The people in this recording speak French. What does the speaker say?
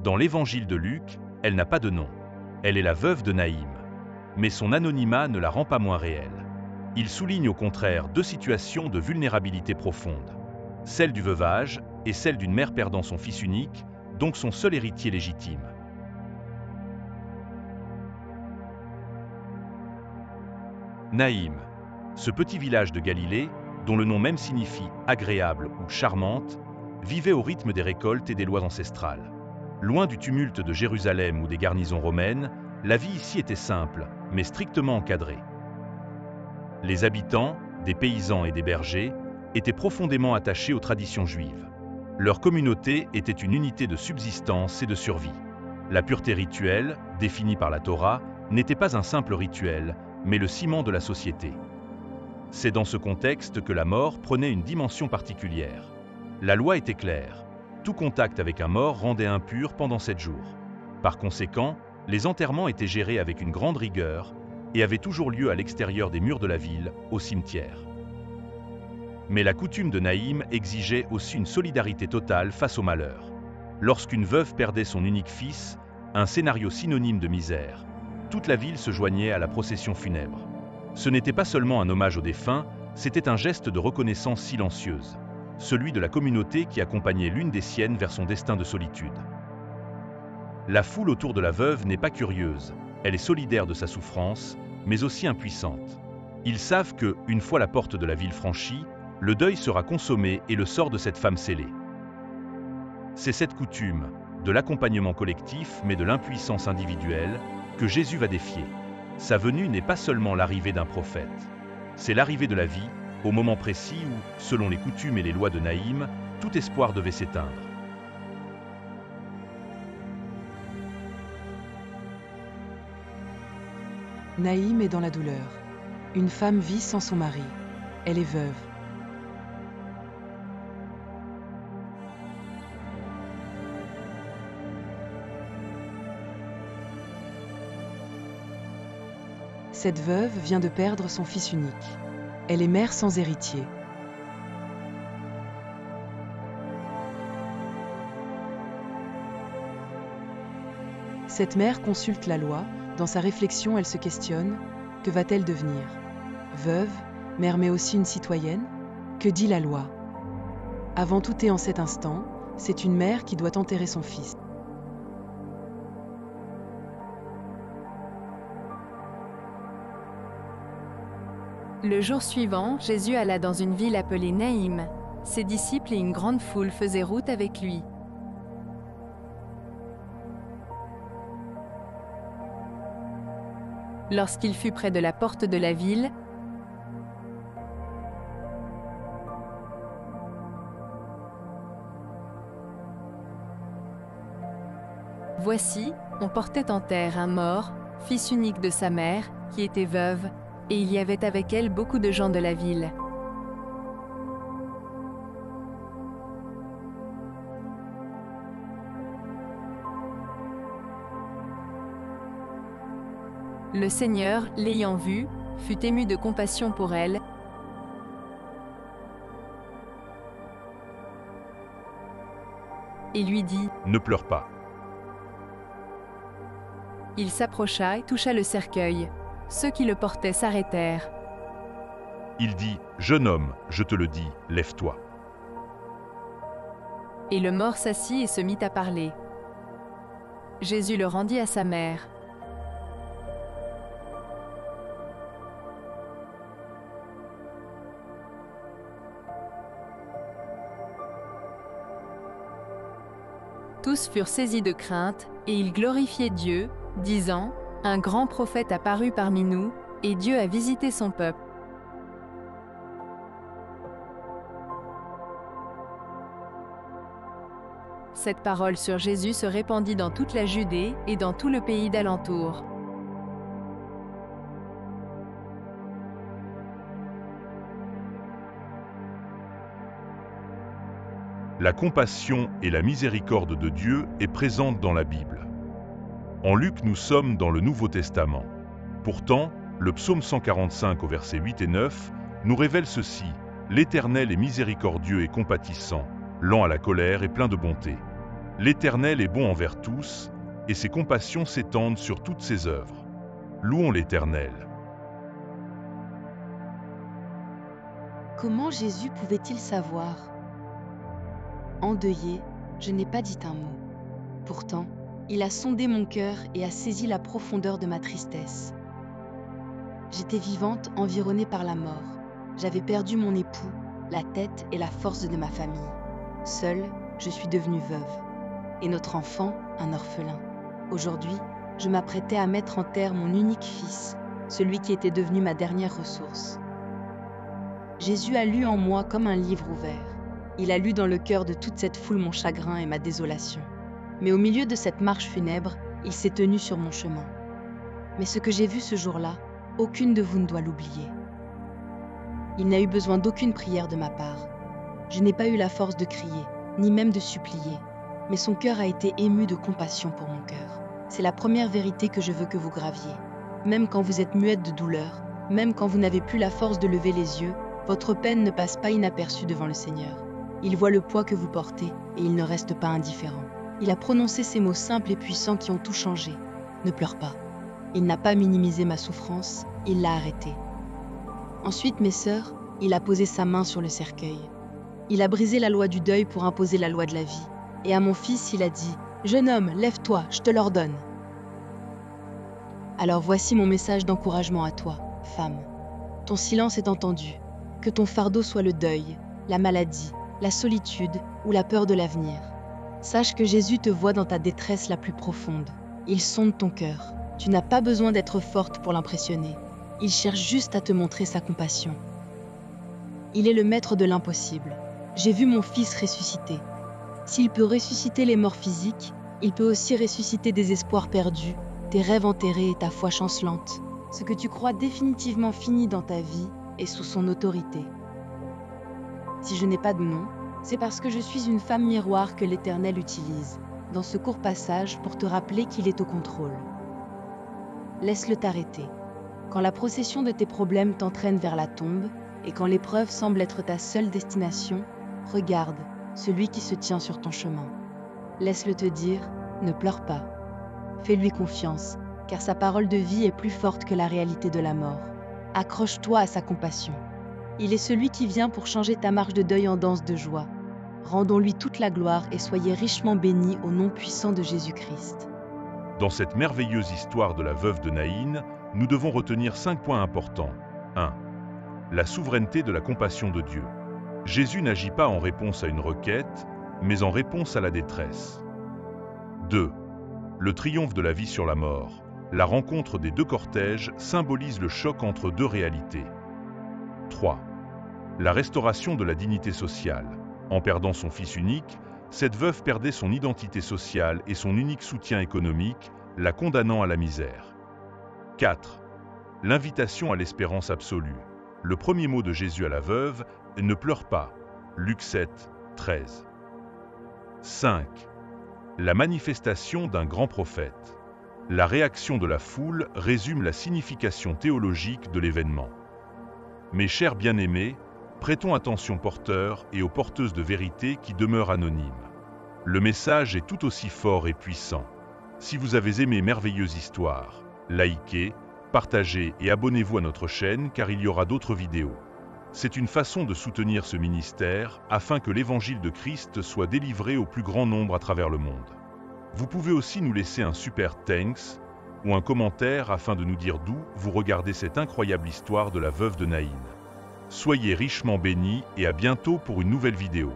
Dans l'évangile de Luc, elle n'a pas de nom. Elle est la veuve de Naïm. Mais son anonymat ne la rend pas moins réelle. Il souligne au contraire deux situations de vulnérabilité profonde. Celle du veuvage et celle d'une mère perdant son fils unique, donc son seul héritier légitime. Naïm, ce petit village de Galilée, dont le nom même signifie agréable ou charmante, vivait au rythme des récoltes et des lois ancestrales. Loin du tumulte de Jérusalem ou des garnisons romaines, la vie ici était simple, mais strictement encadrée. Les habitants, des paysans et des bergers, étaient profondément attachés aux traditions juives. Leur communauté était une unité de subsistance et de survie. La pureté rituelle, définie par la Torah, n'était pas un simple rituel, mais le ciment de la société. C'est dans ce contexte que la mort prenait une dimension particulière. La loi était claire. Tout contact avec un mort rendait impur pendant 7 jours. Par conséquent, les enterrements étaient gérés avec une grande rigueur et avaient toujours lieu à l'extérieur des murs de la ville, au cimetière. Mais la coutume de Naïm exigeait aussi une solidarité totale face au malheur. Lorsqu'une veuve perdait son unique fils, un scénario synonyme de misère, toute la ville se joignait à la procession funèbre. Ce n'était pas seulement un hommage aux défunts, c'était un geste de reconnaissance silencieuse, celui de la communauté qui accompagnait l'une des siennes vers son destin de solitude. La foule autour de la veuve n'est pas curieuse, elle est solidaire de sa souffrance, mais aussi impuissante. Ils savent que, une fois la porte de la ville franchie, le deuil sera consommé et le sort de cette femme scellé. C'est cette coutume, de l'accompagnement collectif mais de l'impuissance individuelle, que Jésus va défier. Sa venue n'est pas seulement l'arrivée d'un prophète, c'est l'arrivée de la vie, au moment précis où, selon les coutumes et les lois de Naïm, tout espoir devait s'éteindre. Naïm est dans la douleur. Une femme vit sans son mari. Elle est veuve. Cette veuve vient de perdre son fils unique. Elle est mère sans héritier. Cette mère consulte la loi. Dans sa réflexion, elle se questionne. Que va-t-elle devenir? Veuve, mère mais aussi une citoyenne? Que dit la loi? Avant tout et en cet instant, c'est une mère qui doit enterrer son fils. Le jour suivant, Jésus alla dans une ville appelée Naïm. Ses disciples et une grande foule faisaient route avec lui. Lorsqu'il fut près de la porte de la ville, voici, on portait en terre un mort, fils unique de sa mère, qui était veuve, et il y avait avec elle beaucoup de gens de la ville. Le Seigneur, l'ayant vue, fut ému de compassion pour elle et lui dit « Ne pleure pas. » Il s'approcha et toucha le cercueil. Ceux qui le portaient s'arrêtèrent. Il dit « Jeune homme, je te le dis, lève-toi. » Et le mort s'assit et se mit à parler. Jésus le rendit à sa mère. Tous furent saisis de crainte, et ils glorifiaient Dieu, disant « Un grand prophète a paru parmi nous, et Dieu a visité son peuple. » Cette parole sur Jésus se répandit dans toute la Judée et dans tout le pays d'alentour. La compassion et la miséricorde de Dieu est présente dans la Bible. En Luc, nous sommes dans le Nouveau Testament. Pourtant, le psaume 145 au verset 8 et 9 nous révèle ceci: « L'Éternel est miséricordieux et compatissant, lent à la colère et plein de bonté. » L'Éternel est bon envers tous, et ses compassions s'étendent sur toutes ses œuvres. Louons l'Éternel. Comment Jésus pouvait-il savoir? Endeuillé, je n'ai pas dit un mot. Pourtant, il a sondé mon cœur et a saisi la profondeur de ma tristesse. J'étais vivante, environnée par la mort. J'avais perdu mon époux, la tête et la force de ma famille. Seule, je suis devenue veuve. Et notre enfant, un orphelin. Aujourd'hui, je m'apprêtais à mettre en terre mon unique fils, celui qui était devenu ma dernière ressource. Jésus a lu en moi comme un livre ouvert. Il a lu dans le cœur de toute cette foule mon chagrin et ma désolation. Mais au milieu de cette marche funèbre, il s'est tenu sur mon chemin. Mais ce que j'ai vu ce jour-là, aucune de vous ne doit l'oublier. Il n'a eu besoin d'aucune prière de ma part. Je n'ai pas eu la force de crier, ni même de supplier, mais son cœur a été ému de compassion pour mon cœur. C'est la première vérité que je veux que vous graviez. Même quand vous êtes muette de douleur, même quand vous n'avez plus la force de lever les yeux, votre peine ne passe pas inaperçue devant le Seigneur. Il voit le poids que vous portez et il ne reste pas indifférent. Il a prononcé ces mots simples et puissants qui ont tout changé. Ne pleure pas. Il n'a pas minimisé ma souffrance, il l'a arrêtée. Ensuite, mes sœurs, il a posé sa main sur le cercueil. Il a brisé la loi du deuil pour imposer la loi de la vie. Et à mon fils, il a dit « Jeune homme, lève-toi, je te l'ordonne. » Alors voici mon message d'encouragement à toi, femme. Ton silence est entendu. Que ton fardeau soit le deuil, la maladie, la solitude ou la peur de l'avenir. Sache que Jésus te voit dans ta détresse la plus profonde. Il sonde ton cœur. Tu n'as pas besoin d'être forte pour l'impressionner. Il cherche juste à te montrer sa compassion. Il est le maître de l'impossible. J'ai vu mon fils ressusciter. S'il peut ressusciter les morts physiques, il peut aussi ressusciter des espoirs perdus, tes rêves enterrés et ta foi chancelante. Ce que tu crois définitivement fini dans ta vie est sous son autorité. Si je n'ai pas de nom, c'est parce que je suis une femme miroir que l'Éternel utilise, dans ce court passage pour te rappeler qu'il est au contrôle. Laisse-le t'arrêter. Quand la procession de tes problèmes t'entraîne vers la tombe, et quand l'épreuve semble être ta seule destination, regarde celui qui se tient sur ton chemin. Laisse-le te dire, ne pleure pas. Fais-lui confiance, car sa parole de vie est plus forte que la réalité de la mort. Accroche-toi à sa compassion. Il est celui qui vient pour changer ta marche de deuil en danse de joie. Rendons-lui toute la gloire et soyez richement bénis au nom puissant de Jésus-Christ. Dans cette merveilleuse histoire de la veuve de Naïn, nous devons retenir 5 points importants. 1. La souveraineté de la compassion de Dieu. Jésus n'agit pas en réponse à une requête, mais en réponse à la détresse. 2. Le triomphe de la vie sur la mort. La rencontre des deux cortèges symbolise le choc entre deux réalités. 3. La restauration de la dignité sociale. En perdant son fils unique, cette veuve perdait son identité sociale et son unique soutien économique, la condamnant à la misère. 4. L'invitation à l'espérance absolue. Le premier mot de Jésus à la veuve « Ne pleure pas » Luc 7, 13. 5. La manifestation d'un grand prophète. La réaction de la foule résume la signification théologique de l'événement. Mes chers bien-aimés, prêtons attention porteurs et aux porteuses de vérité qui demeurent anonymes. Le message est tout aussi fort et puissant. Si vous avez aimé Merveilleuse Histoire, likez, partagez et abonnez-vous à notre chaîne car il y aura d'autres vidéos. C'est une façon de soutenir ce ministère afin que l'évangile de Christ soit délivré au plus grand nombre à travers le monde. Vous pouvez aussi nous laisser un super thanks ou un commentaire afin de nous dire d'où vous regardez cette incroyable histoire de la veuve de Naïn. Soyez richement bénis et à bientôt pour une nouvelle vidéo.